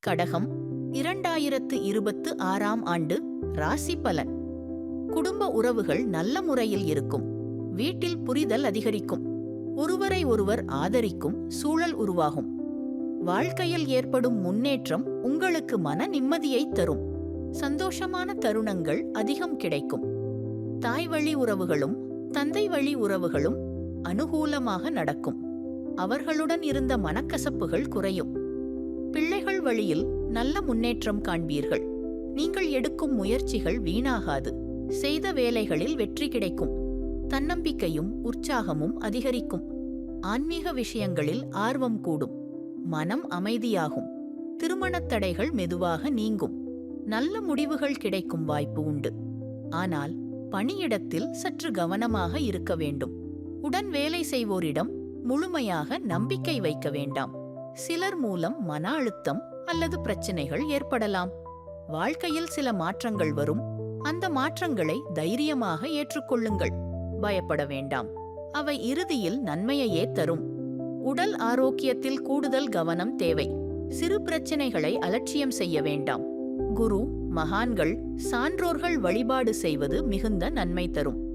கடகம் 2026ஆம் ஆண்டு ராசி பலன். குடும்ப உறவுகள் நல்ல முறையில் இருக்கும். வீட்டில் புரிதல் அதிகரிக்கும். ஒருவரை ஒருவர் ஆதரிக்கும் சூழல் உருவாகும். வாழ்க்கையில் ஏற்படும் முன்னேற்றம் உங்களுக்கு மன நிம்மதியை தரும். சந்தோஷமான தருணங்கள் அதிகம் கிடைக்கும். தாய் வழி உறவுகளும் தந்தை வழி உறவுகளும் அனுகூலமாக நடக்கும். அவர்களுடன் இருந்த மனக்கசப்புகள் குறையும். பிள்ளைகள் வழியில் நல்ல முன்னேற்றம் காண்பீர்கள். நீங்கள் எடுக்கும் முயற்சிகள் வீணாகாது. செய்த வேலைகளில் வெற்றி கிடைக்கும். தன்னம்பிக்கையும் உற்சாகமும் அதிகரிக்கும். ஆன்மீக விஷயங்களில் ஆர்வம் கூடும். மனம் அமைதியாகும். திருமணத் தடைகள் மெதுவாக நீங்கும். நல்ல முடிவுகள் கிடைக்கும் வாய்ப்பு உண்டு. ஆனால் பணியிடத்தில் சற்று கவனமாக இருக்க வேண்டும். உடன் வேலை செய்வோரிடம் முழுமையாக நம்பிக்கை வைக்க வேண்டாம். சிலர் மூலம் மன அழுத்தம் அல்லது பிரச்சனைகள் ஏற்படலாம். வாழ்க்கையில் சில மாற்றங்கள் வரும். அந்த மாற்றங்களை தைரியமாக ஏற்றுக்கொள்ளுங்கள். பயப்பட வேண்டாம். அவை இறுதியில் நன்மையையே தரும். உடல் ஆரோக்கியத்தில் கூடுதல் கவனம் தேவை. சிறு பிரச்சனைகளை அலட்சியம் செய்ய வேண்டாம். குரு, மகான்கள், சான்றோர்கள் வழிபாடு செய்வது மிகுந்த நன்மை தரும்.